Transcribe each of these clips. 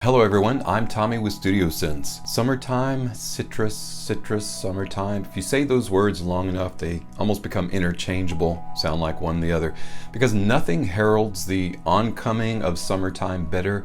Hello everyone, I'm Tommy with Studio Sense. Summertime, citrus, summertime. If you say those words long enough, they almost become interchangeable, sound like one the other, because nothing heralds the oncoming of summertime better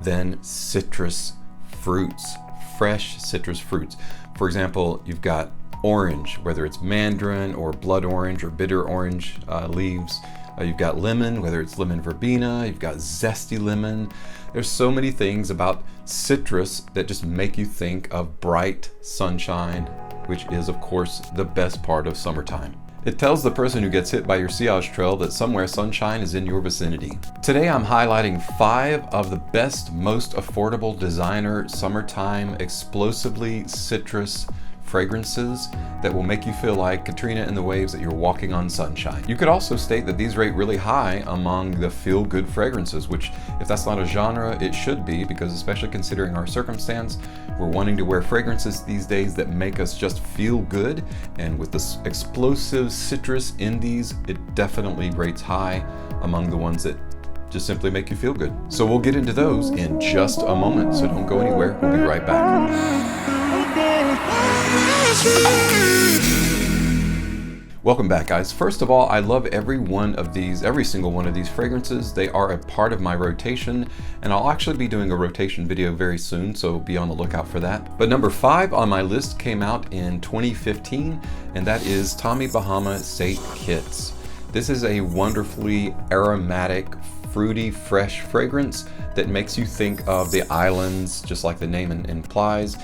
than citrus fruits, fresh citrus fruits. For example, you've got orange, whether it's mandarin or blood orange or bitter orange leaves. You've got lemon, whether it's lemon verbena, you've got zesty lemon. There's so many things about citrus that just make you think of bright sunshine, which is of course the best part of summertime. It tells the person who gets hit by your sillage trail that somewhere sunshine is in your vicinity. Today I'm highlighting 5 of the best, most affordable designer summertime explosively citrus fragrances that will make you feel like Katrina in the waves that you're walking on sunshine. You could also state that these rate really high among the feel-good fragrances, which if that's not a genre, it should be, because especially considering our circumstance, we're wanting to wear fragrances these days that make us just feel good, and with this explosive citrus in these, it definitely rates high among the ones that just simply make you feel good. So we'll get into those in just a moment, so don't go anywhere, we'll be right back. Welcome back, guys. First of all, I love every single one of these fragrances. They are a part of my rotation, and I'll actually be doing a rotation video very soon, so be on the lookout for that. But number 5 on my list came out in 2015, and that is Tommy Bahama St. Kitts. This is a wonderfully aromatic, fruity, fresh fragrance that makes you think of the islands, just like the name implies,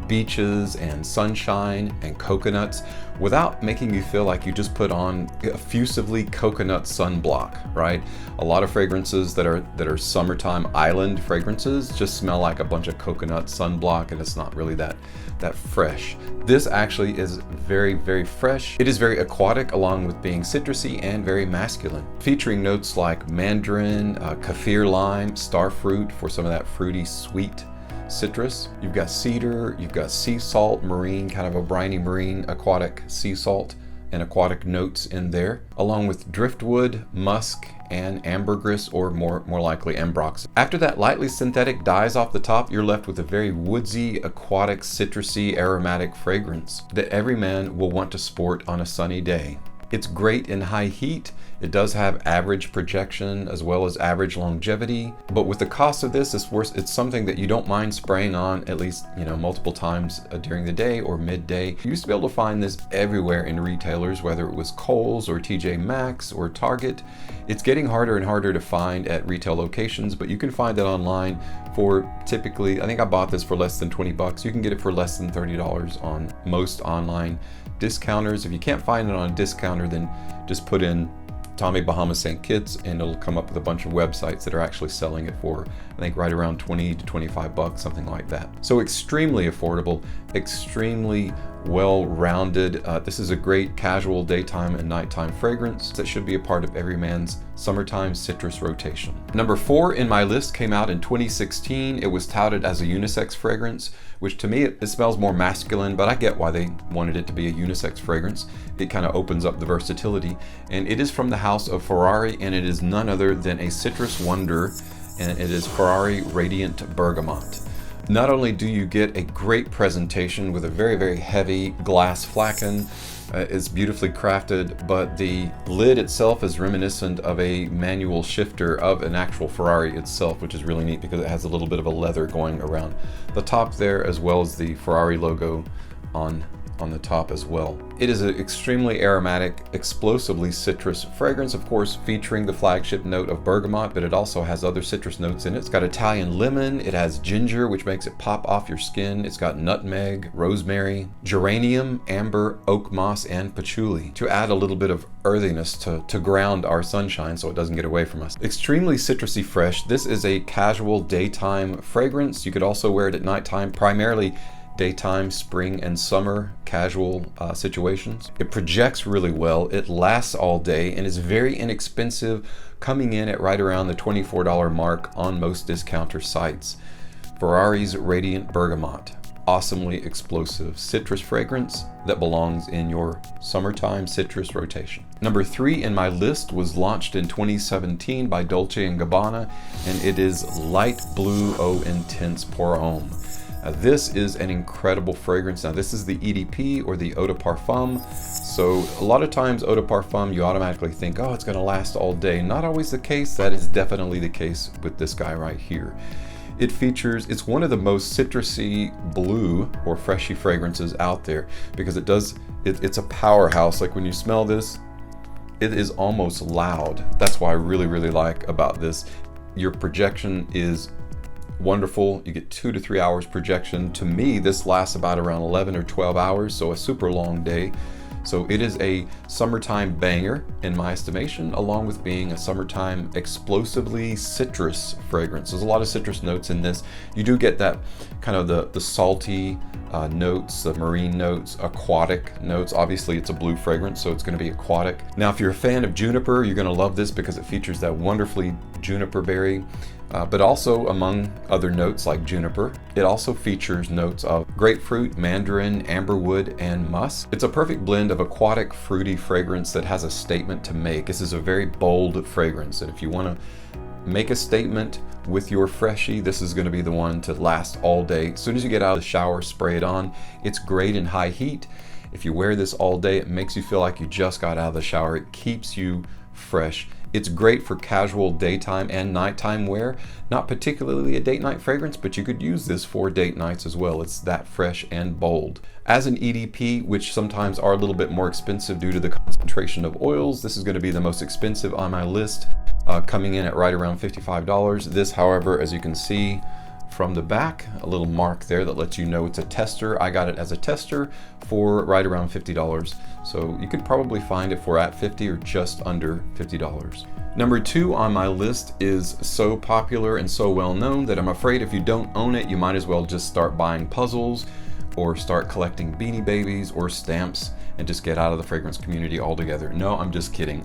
beaches and sunshine and coconuts, without making you feel like you just put on effusively coconut sunblock, right? A lot of fragrances that are summertime island fragrances just smell like a bunch of coconut sunblock, and it's not really that fresh. This actually is very, very fresh. It is very aquatic, along with being citrusy and very masculine, featuring notes like mandarin, kaffir lime, starfruit for some of that fruity, sweet citrus. You've got cedar, you've got sea salt, marine, kind of a briny marine, aquatic sea salt and aquatic notes in there, along with driftwood, musk, and ambergris, or more likely ambroxan. After that lightly synthetic dies off the top, you're left with a very woodsy, aquatic, citrusy, aromatic fragrance that every man will want to sport on a sunny day. It's great in high heat. It does have average projection as well as average longevity, but with the cost of this, it's something that you don't mind spraying on at least, multiple times during the day or midday. You used to be able to find this everywhere in retailers, whether it was Kohl's or TJ Maxx or Target. It's getting harder and harder to find at retail locations, but you can find it online for typically, I think I bought this for less than 20 bucks. You can get it for less than $30 on most online discounters. If you can't find it on a discounter, then just put in Tommy Bahama St. Kitts and it'll come up with a bunch of websites that are actually selling it for, I think, right around 20 to 25 bucks, something like that. So extremely affordable, extremely well-rounded. This is a great casual daytime and nighttime fragrance that should be a part of every man's summertime citrus rotation. Number 4 in my list came out in 2016. It was touted as a unisex fragrance, which to me it smells more masculine, but I get why they wanted it to be a unisex fragrance. It kind of opens up the versatility, and it is from the house of Ferrari, and it is none other than a citrus wonder, and it is Ferrari Radiant Bergamot. Not only do you get a great presentation with a very, very heavy glass flagon, it's beautifully crafted, but the lid itself is reminiscent of a manual shifter of an actual Ferrari itself, which is really neat because it has a little bit of a leather going around the top there, as well as the Ferrari logo on the top as well. It is an extremely aromatic, explosively citrus fragrance, of course, featuring the flagship note of bergamot, but it also has other citrus notes in it. It's got Italian lemon, it has ginger, which makes it pop off your skin. It's got nutmeg, rosemary, geranium, amber, oak moss, and patchouli to add a little bit of earthiness to ground our sunshine so it doesn't get away from us. Extremely citrusy fresh. This is a casual daytime fragrance. You could also wear it at nighttime, primarily daytime, spring, and summer casual situations. It projects really well, it lasts all day, and is very inexpensive, coming in at right around the $24 mark on most discounter sites. Ferrari's Radiant Bergamot. awesomely explosive citrus fragrance that belongs in your summertime citrus rotation. Number 3 in my list was launched in 2017 by Dolce & Gabbana, and it is Light Blue Eau Intense pour Homme. This is an incredible fragrance. Now this is the EDP, or the Eau de Parfum. So a lot of times Eau de Parfum, you automatically think, oh, it's gonna last all day. Not always the case. That is definitely the case with this guy right here. It's one of the most citrusy blue or freshy fragrances out there, because it's a powerhouse. Like when you smell this, it is almost loud. That's why I really, really like about this. Your projection is wonderful. You get 2 to 3 hours projection. To me, this lasts about around 11 or 12 hours, so a super long day. So it is a summertime banger in my estimation, along with being a summertime explosively citrus fragrance. There's a lot of citrus notes in this. You do get that kind of the salty notes, the marine notes, aquatic notes. Obviously it's a blue fragrance, so it's going to be aquatic. Now if you're a fan of juniper, you're going to love this because it features that wonderfully juniper berry. But also, among other notes like juniper, it also features notes of grapefruit, mandarin, amberwood, and musk. It's a perfect blend of aquatic, fruity fragrance that has a statement to make. This is a very bold fragrance, and if you want to make a statement with your freshie, this is going to be the one to last all day. As soon as you get out of the shower, spray it on. It's great in high heat. If you wear this all day, it makes you feel like you just got out of the shower. It keeps you fresh. It's great for casual daytime and nighttime wear. Not particularly a date night fragrance, but you could use this for date nights as well. It's that fresh and bold. As an EDP, which sometimes are a little bit more expensive due to the concentration of oils, this is going to be the most expensive on my list, coming in at right around $55. This, however, as you can see from the back, a little mark there that lets you know it's a tester. I got it as a tester for right around $50. So you could probably find it for at $50 or just under $50. Number 2 on my list is so popular and so well known that I'm afraid if you don't own it, you might as well just start buying puzzles or start collecting Beanie Babies or stamps and just get out of the fragrance community altogether. No, I'm just kidding.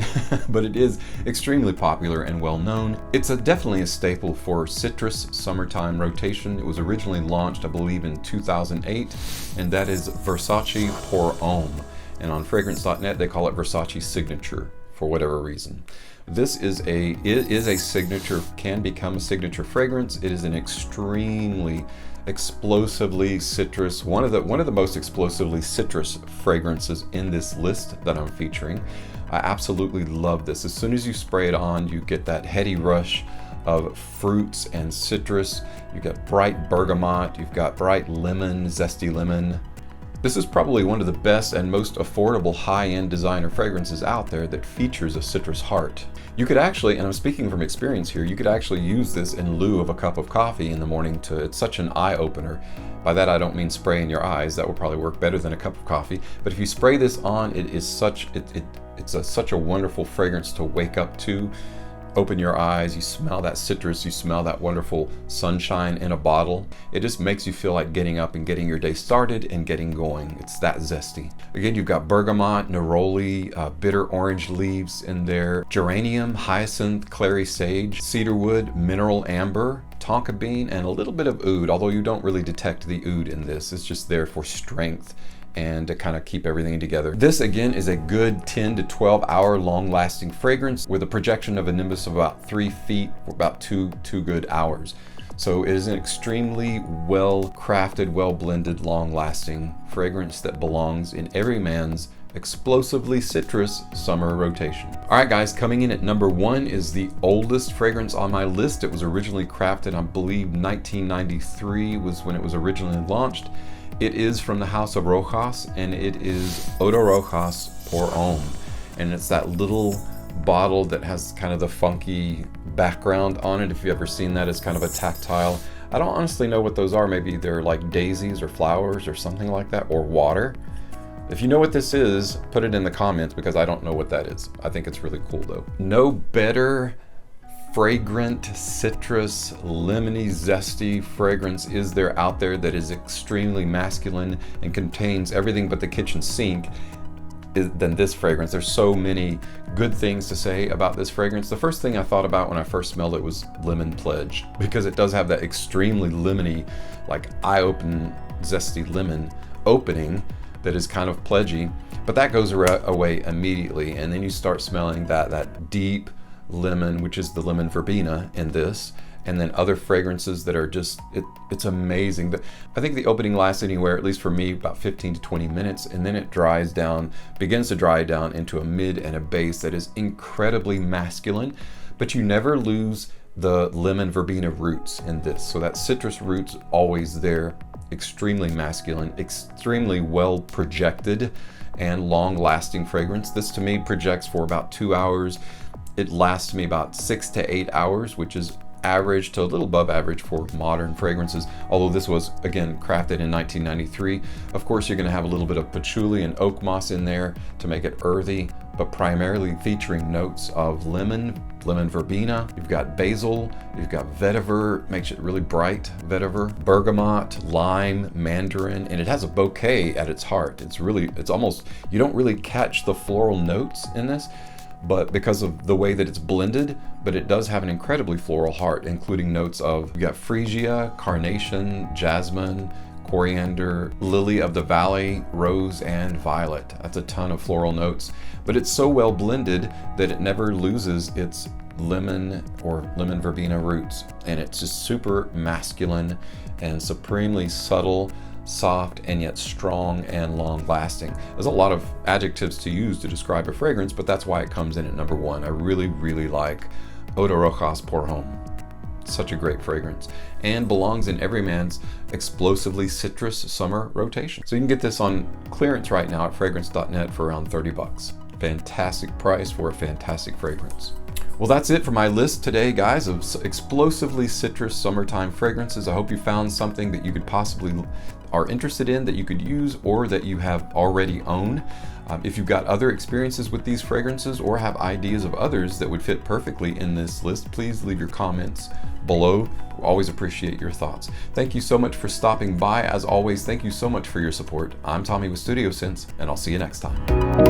But it is extremely popular and well known. It's definitely a staple for citrus summertime rotation. It was originally launched, I believe, in 2008, and that is Versace Pour Homme. And on fragrance.net, they call it Versace Signature for whatever reason. This is it is a signature, can become a signature fragrance. It is an extremely explosively citrus, one of the most explosively citrus fragrances in this list that I'm featuring. I absolutely love this. As soon as you spray it on, you get that heady rush of fruits and citrus. You get bright bergamot, you've got bright lemon, zesty lemon. This is probably one of the best and most affordable high-end designer fragrances out there that features a citrus heart. You could actually, and I'm speaking from experience here, you could actually use this in lieu of a cup of coffee in the morning. It's such an eye-opener. By that I don't mean spray in your eyes. That will probably work better than a cup of coffee. But if you spray this on, it's such a wonderful fragrance to wake up to. Open your eyes, you smell that citrus, you smell that wonderful sunshine in a bottle. It just makes you feel like getting up and getting your day started and getting going. It's that zesty. Again, you've got bergamot, neroli, bitter orange leaves in there, geranium, hyacinth, clary sage, cedarwood, mineral amber, tonka bean, and a little bit of oud, although you don't really detect the oud in this. It's just there for strength and to kind of keep everything together. This again is a good 10 to 12 hour long lasting fragrance with a projection of a nimbus of about 3 feet for about two good hours. So it is an extremely well crafted, well blended, long lasting fragrance that belongs in every man's explosively citrus summer rotation. All right guys, coming in at number 1 is the oldest fragrance on my list. It was originally crafted, I believe 1993 was when it was originally launched. It is from the House of Rojas, and it is Eau de Rojas Pour Homme. And it's that little bottle that has kind of the funky background on it. If you've ever seen that, it's kind of a tactile. I don't honestly know what those are. Maybe they're like daisies or flowers or something like that, or water. If you know what this is, put it in the comments because I don't know what that is. I think it's really cool though. No better fragrant, citrus, lemony, zesty fragrance is there out there that is extremely masculine and contains everything but the kitchen sink than this fragrance. There's so many good things to say about this fragrance. The first thing I thought about when I first smelled it was Lemon Pledge, because it does have that extremely lemony, like eye-opening zesty lemon opening that is kind of pledgy, but that goes away immediately. And then you start smelling that deep lemon, which is the lemon verbena in this, and then other fragrances that are just, it's amazing. I think the opening lasts anywhere, at least for me, about 15 to 20 minutes, and then it begins to dry down into a mid and a base that is incredibly masculine, but you never lose the lemon verbena roots in this. So that citrus roots always there, extremely masculine, extremely well projected, and long lasting fragrance. This to me projects for about 2 hours. It lasts me about 6 to 8 hours, which is average to a little above average for modern fragrances, although this was, again, crafted in 1993. Of course, you're going to have a little bit of patchouli and oak moss in there to make it earthy, but primarily featuring notes of lemon verbena. You've got basil, you've got vetiver, makes it really bright, vetiver, bergamot, lime, mandarin, and it has a bouquet at its heart. It's almost, you don't really catch the floral notes in this, but because of the way that it's blended, but it does have an incredibly floral heart, including notes of, you got freesia, carnation, jasmine, coriander, lily of the valley, rose, and violet. That's a ton of floral notes, but it's so well blended that it never loses its lemon or lemon verbena roots, and it's just super masculine and supremely subtle, soft, and yet strong and long lasting. There's a lot of adjectives to use to describe a fragrance, but that's why it comes in at number 1. I really, really like Eau de Rojas pour Homme. Such a great fragrance, and belongs in every man's explosively citrus summer rotation. So you can get this on clearance right now at fragrance.net for around $30. Fantastic price for a fantastic fragrance. Well, that's it for my list today, guys, of explosively citrus summertime fragrances. I hope you found something that you could possibly are interested in, that you could use, or that you have already owned. If you've got other experiences with these fragrances or have ideas of others that would fit perfectly in this list, please leave your comments below. We always appreciate your thoughts. Thank you so much for stopping by. As always, thank you so much for your support. I'm Tommy with Studio Sense, and I'll see you next time.